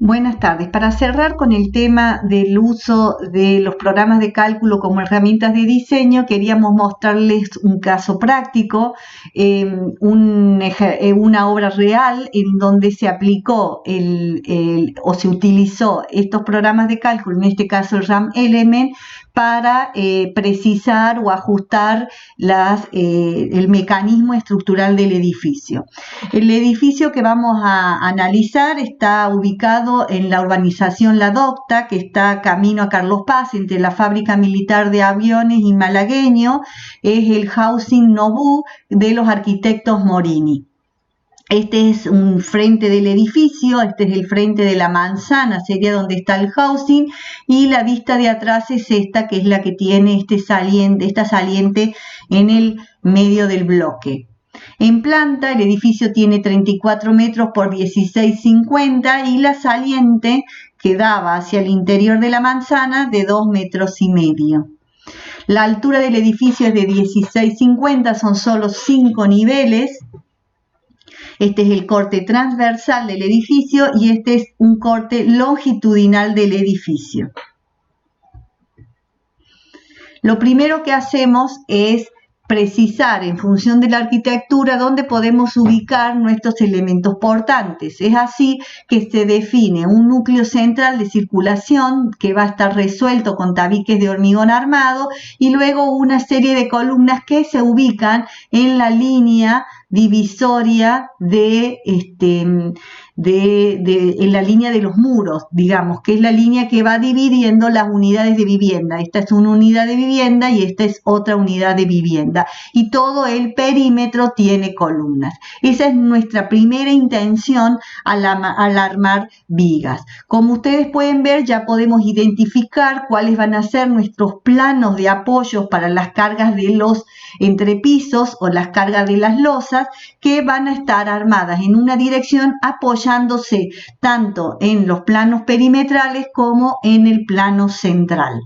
Buenas tardes. Para cerrar con el tema del uso de los programas de cálculo como herramientas de diseño, queríamos mostrarles un caso práctico, una obra real en donde se aplicó o se utilizó estos programas de cálculo, en este caso el RAM Element, para precisar o ajustar el mecanismo estructural del edificio. El edificio que vamos a analizar está ubicado en la urbanización La Docta, que está camino a Carlos Paz, entre la fábrica militar de aviones y Malagueño. Es el Housing Nobu de los arquitectos Morini. Este es un frente del edificio, este es el frente de la manzana, sería donde está el housing, y la vista de atrás es esta, que es la que tiene esta saliente en el medio del bloque. En planta, el edificio tiene 34 metros por 16,50 y la saliente que daba hacia el interior de la manzana de 2,5 metros. La altura del edificio es de 16,50, son solo 5 niveles. Este es el corte transversal del edificio y este es un corte longitudinal del edificio. Lo primero que hacemos es precisar en función de la arquitectura dónde podemos ubicar nuestros elementos portantes. Es así que se define un núcleo central de circulación que va a estar resuelto con tabiques de hormigón armado y luego una serie de columnas que se ubican en la línea divisoria en la línea de los muros, digamos, que es la línea que va dividiendo las unidades de vivienda. Esta es una unidad de vivienda y esta es otra unidad de vivienda. Y todo el perímetro tiene columnas. Esa es nuestra primera intención al armar vigas. Como ustedes pueden ver, ya podemos identificar cuáles van a ser nuestros planos de apoyo para las cargas de los entrepisos o las cargas de las losas, que van a estar armadas en una dirección apoyándose tanto en los planos perimetrales como en el plano central.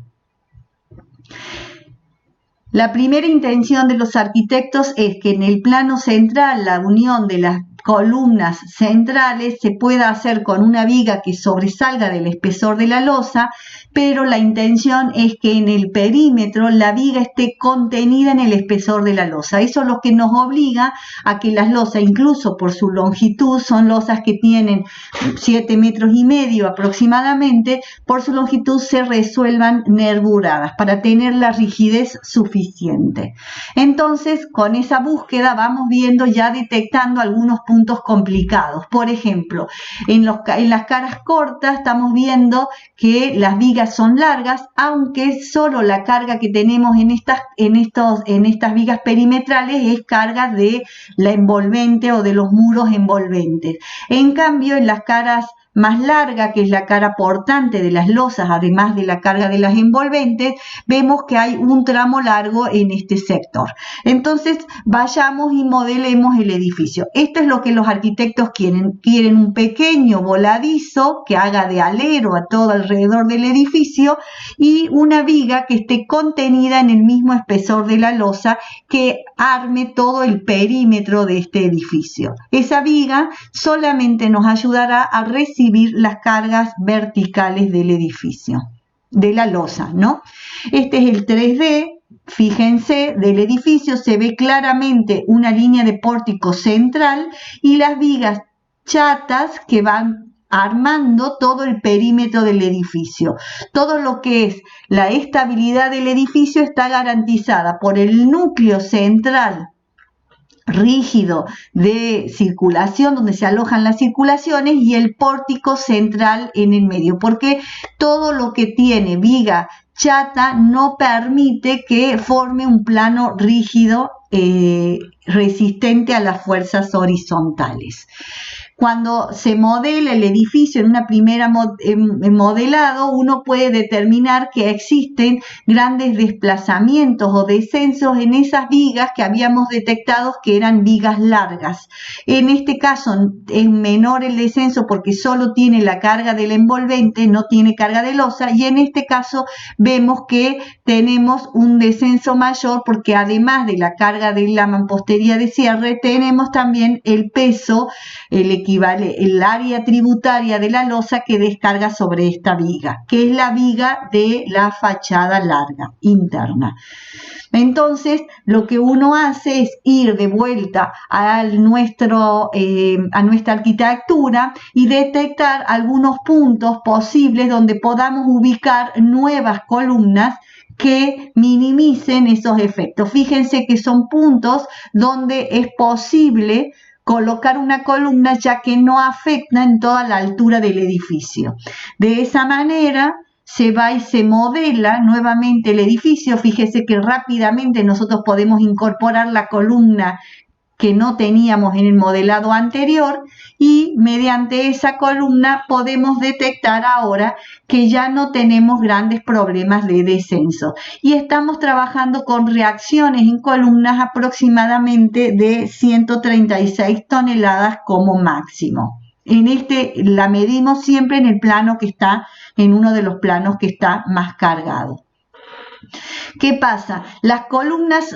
La primera intención de los arquitectos es que en el plano central la unión de las columnas centrales se pueda hacer con una viga que sobresalga del espesor de la losa, pero la intención es que en el perímetro la viga esté contenida en el espesor de la losa. Eso es lo que nos obliga a que las losas, incluso por su longitud, son losas que tienen 7,5 metros aproximadamente, por su longitud se resuelvan nervuradas para tener la rigidez suficiente. Entonces, con esa búsqueda vamos viendo, ya detectando algunos puntos complicados. Por ejemplo, en las caras cortas estamos viendo que las vigas son largas, aunque solo la carga que tenemos en estas vigas perimetrales es carga de la envolvente o de los muros envolventes. En cambio, en las caras más larga, que es la cara portante de las losas, además de la carga de las envolventes, vemos que hay un tramo largo en este sector. Entonces, vayamos y modelemos el edificio. Esto es lo que los arquitectos quieren. Quieren un pequeño voladizo que haga de alero a todo alrededor del edificio y una viga que esté contenida en el mismo espesor de la losa, que arme todo el perímetro de este edificio. Esa viga solamente nos ayudará a recibir las cargas verticales del edificio, de la losa, ¿no? Este es el 3D, fíjense, del edificio. Se ve claramente una línea de pórtico central y las vigas chatas que van armando todo el perímetro del edificio. Todo lo que es la estabilidad del edificio está garantizada por el núcleo central rígido de circulación, donde se alojan las circulaciones, y el pórtico central en el medio, porque todo lo que tiene viga chata no permite que forme un plano rígido resistente a las fuerzas horizontales. Cuando se modela el edificio en una primera modelado, uno puede determinar que existen grandes desplazamientos o descensos en esas vigas que habíamos detectado que eran vigas largas. En este caso es menor el descenso porque solo tiene la carga del envolvente, no tiene carga de losa, y en este caso vemos que tenemos un descenso mayor porque además de la carga de la mampostería de cierre, tenemos también el peso, el área tributaria de la losa que descarga sobre esta viga, que es la viga de la fachada larga interna. Entonces, lo que uno hace es ir de vuelta a nuestra arquitectura y detectar algunos puntos posibles donde podamos ubicar nuevas columnas que minimicen esos efectos. Fíjense que son puntos donde es posible colocar una columna ya que no afecta en toda la altura del edificio. De esa manera se va y se modela nuevamente el edificio. Fíjese que rápidamente nosotros podemos incorporar la columna que no teníamos en el modelado anterior y mediante esa columna podemos detectar ahora que ya no tenemos grandes problemas de descenso y estamos trabajando con reacciones en columnas aproximadamente de 136 toneladas como máximo. La medimos siempre en el plano que está, en uno de los planos que está más cargado. ¿Qué pasa? Las columnas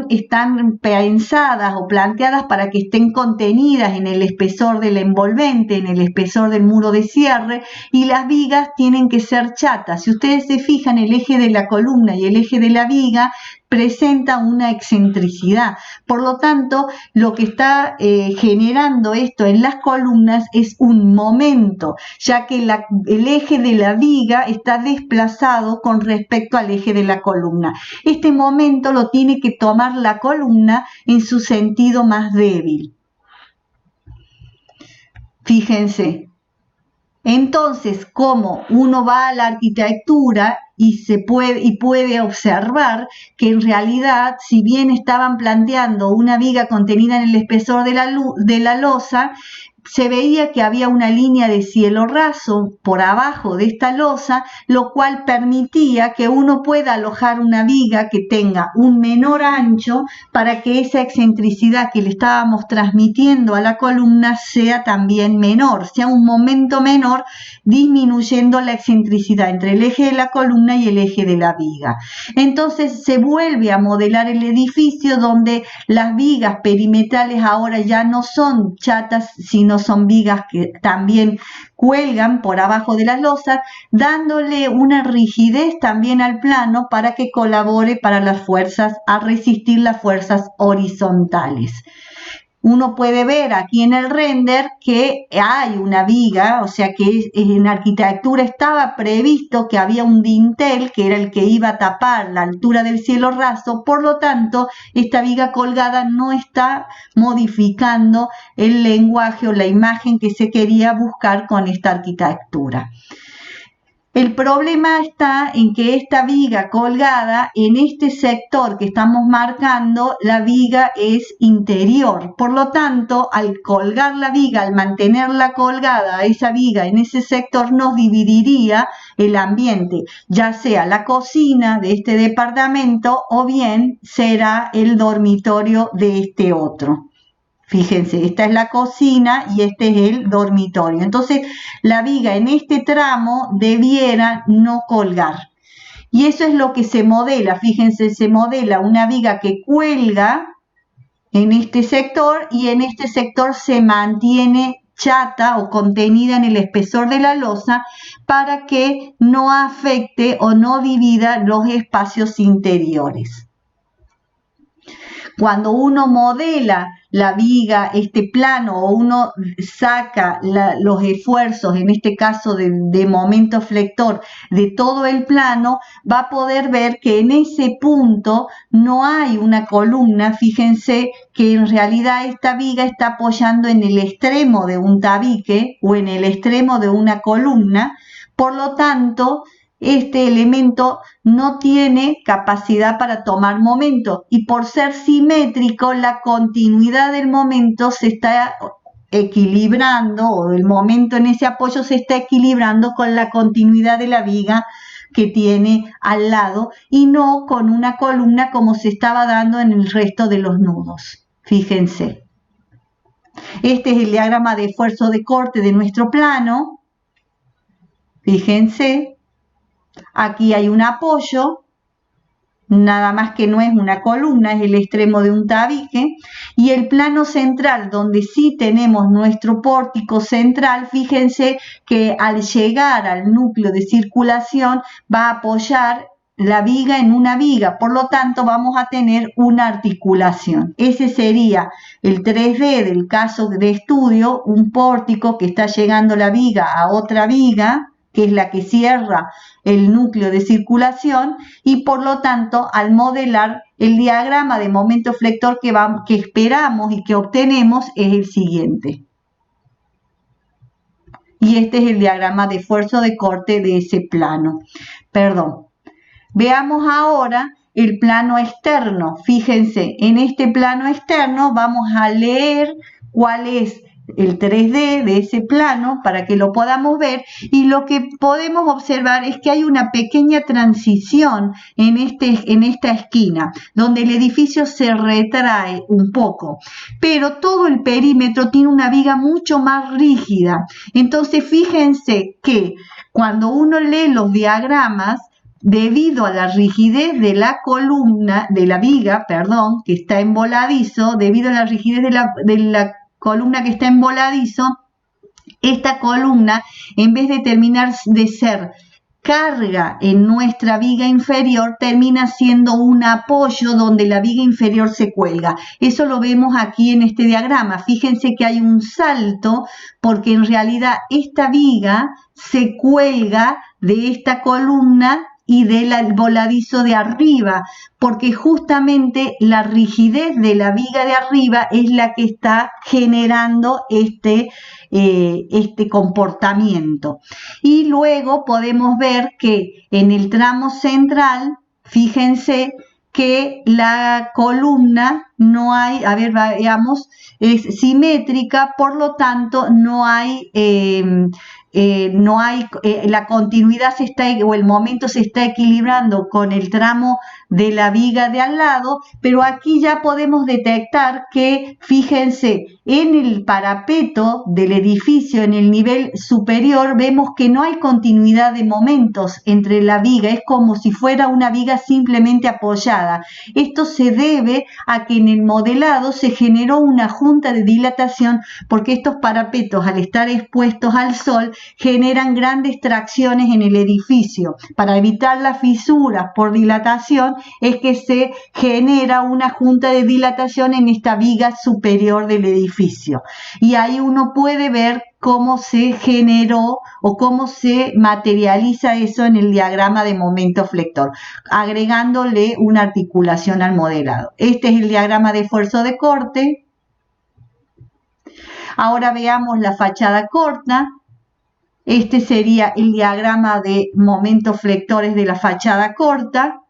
están pensadas o planteadas para que estén contenidas en el espesor del envolvente, en el espesor del muro de cierre, y las vigas tienen que ser chatas. Si ustedes se fijan, el eje de la columna y el eje de la viga presenta una excentricidad. Por lo tanto, lo que está generando esto en las columnas es un momento, ya que el eje de la viga está desplazado con respecto al eje de la columna. Este momento lo tiene que tomar la columna en su sentido más débil. Fíjense. Entonces, como uno va a la arquitectura y puede observar que en realidad, si bien estaban planteando una viga contenida en el espesor de la losa, se veía que había una línea de cielo raso por abajo de esta losa, lo cual permitía que uno pueda alojar una viga que tenga un menor ancho para que esa excentricidad que le estábamos transmitiendo a la columna sea también menor, sea un momento menor, disminuyendo la excentricidad entre el eje de la columna y el eje de la viga. Entonces se vuelve a modelar el edificio donde las vigas perimetrales ahora ya no son chatas, sino son vigas que también cuelgan por abajo de las losas, dándole una rigidez también al plano para que colabore para las fuerzas, a resistir las fuerzas horizontales. Uno puede ver aquí en el render que hay una viga, o sea que en arquitectura estaba previsto que había un dintel que era el que iba a tapar la altura del cielo raso, por lo tanto esta viga colgada no está modificando el lenguaje o la imagen que se quería buscar con esta arquitectura. El problema está en que esta viga colgada, en este sector que estamos marcando, la viga es interior. Por lo tanto, al colgar la viga, al mantenerla colgada, esa viga en ese sector nos dividiría el ambiente, ya sea la cocina de este departamento o bien será el dormitorio de este otro. Fíjense, esta es la cocina y este es el dormitorio. Entonces, la viga en este tramo debiera no colgar. Y eso es lo que se modela. Fíjense, se modela una viga que cuelga en este sector y en este sector se mantiene chata o contenida en el espesor de la losa para que no afecte o no divida los espacios interiores. Cuando uno modela la viga, este plano, o uno saca los esfuerzos, en este caso de momento flector, de todo el plano, va a poder ver que en ese punto no hay una columna. Fíjense que en realidad esta viga está apoyando en el extremo de un tabique o en el extremo de una columna, por lo tanto, este elemento no tiene capacidad para tomar momento y por ser simétrico la continuidad del momento se está equilibrando, o el momento en ese apoyo se está equilibrando con la continuidad de la viga que tiene al lado y no con una columna como se estaba dando en el resto de los nudos. Fíjense. Este es el diagrama de esfuerzo de corte de nuestro plano. Fíjense. Aquí hay un apoyo nada más que no es una columna, es el extremo de un tabique, y el plano central, donde sí tenemos nuestro pórtico central, fíjense que al llegar al núcleo de circulación va a apoyar la viga en una viga, por lo tanto vamos a tener una articulación. Ese sería el 3D del caso de estudio, un pórtico que está llegando la viga a otra viga, que es la que cierra el núcleo de circulación, y por lo tanto al modelar el diagrama de momento flector que esperamos y que obtenemos es el siguiente. Y este es el diagrama de esfuerzo de corte de ese plano. Perdón. Veamos ahora el plano externo. Fíjense, en este plano externo vamos a leer cuál es el 3D de ese plano para que lo podamos ver, y lo que podemos observar es que hay una pequeña transición en esta esquina donde el edificio se retrae un poco, pero todo el perímetro tiene una viga mucho más rígida. Entonces fíjense que cuando uno lee los diagramas, debido a la rigidez de la columna, de la viga, perdón, que está en voladizo, debido a la rigidez de la columna que está en voladizo, esta columna, en vez de terminar de ser carga en nuestra viga inferior, termina siendo un apoyo donde la viga inferior se cuelga. Eso lo vemos aquí en este diagrama. Fíjense que hay un salto porque en realidad esta viga se cuelga de esta columna y del voladizo de arriba, porque justamente la rigidez de la viga de arriba es la que está generando este comportamiento. Y luego podemos ver que en el tramo central, fíjense que la columna no hay, a ver, veamos, es simétrica, por lo tanto no hay la continuidad o el momento se está equilibrando con el tramo de la viga de al lado, pero aquí ya podemos detectar que, fíjense, en el parapeto del edificio, en el nivel superior, vemos que no hay continuidad de momentos entre la viga, es como si fuera una viga simplemente apoyada. Esto se debe a que en el modelado se generó una junta de dilatación, porque estos parapetos, al estar expuestos al sol, generan grandes tracciones en el edificio. Para evitar las fisuras por dilatación es que se genera una junta de dilatación en esta viga superior del edificio. Y ahí uno puede ver cómo se generó o cómo se materializa eso en el diagrama de momento flector, agregándole una articulación al modelado. Este es el diagrama de esfuerzo de corte. Ahora veamos la fachada corta. Este sería el diagrama de momentos flectores de la fachada corta,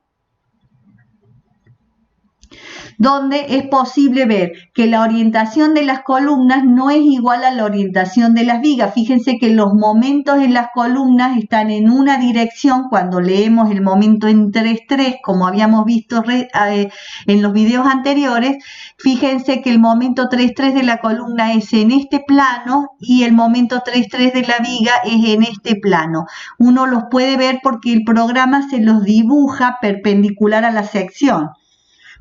donde es posible ver que la orientación de las columnas no es igual a la orientación de las vigas. Fíjense que los momentos en las columnas están en una dirección cuando leemos el momento en 3-3, como habíamos visto en los videos anteriores. Fíjense que el momento 3-3 de la columna es en este plano y el momento 3-3 de la viga es en este plano. Uno los puede ver porque el programa se los dibuja perpendicular a la sección.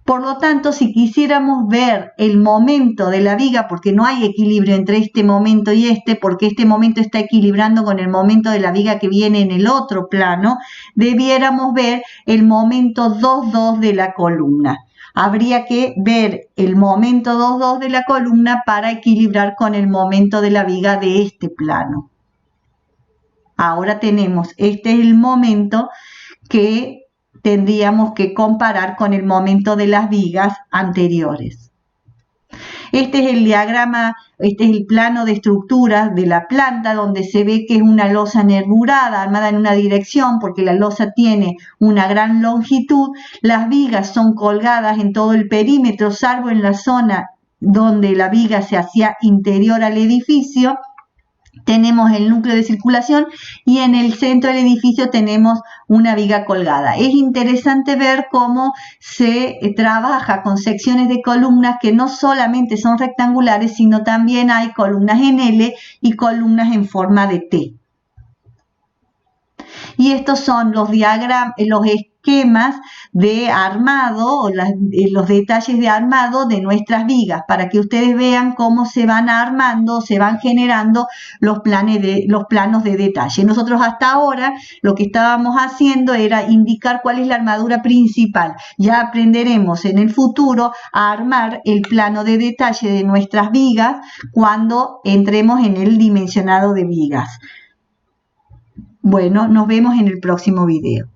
Por lo tanto, si quisiéramos ver el momento de la viga, porque no hay equilibrio entre este momento y porque este momento está equilibrando con el momento de la viga que viene en el otro plano, debiéramos ver el momento 2-2 de la columna. Habría que ver el momento 2-2 de la columna para equilibrar con el momento de la viga de este plano. Ahora tenemos, este es el momento que tendríamos que comparar con el momento de las vigas anteriores. Este es el diagrama, este es el plano de estructura de la planta, donde se ve que es una losa nervurada armada en una dirección porque la losa tiene una gran longitud. Las vigas son colgadas en todo el perímetro, salvo en la zona donde la viga se hacía interior al edificio. Tenemos el núcleo de circulación y en el centro del edificio tenemos una viga colgada. Es interesante ver cómo se trabaja con secciones de columnas que no solamente son rectangulares, sino también hay columnas en L y columnas en forma de T. Y estos son los diagramas, los esquemas de armado o los detalles de armado de nuestras vigas para que ustedes vean cómo se van armando, se van generando los planos de detalle. Nosotros hasta ahora lo que estábamos haciendo era indicar cuál es la armadura principal. Ya aprenderemos en el futuro a armar el plano de detalle de nuestras vigas cuando entremos en el dimensionado de vigas. Bueno, nos vemos en el próximo video.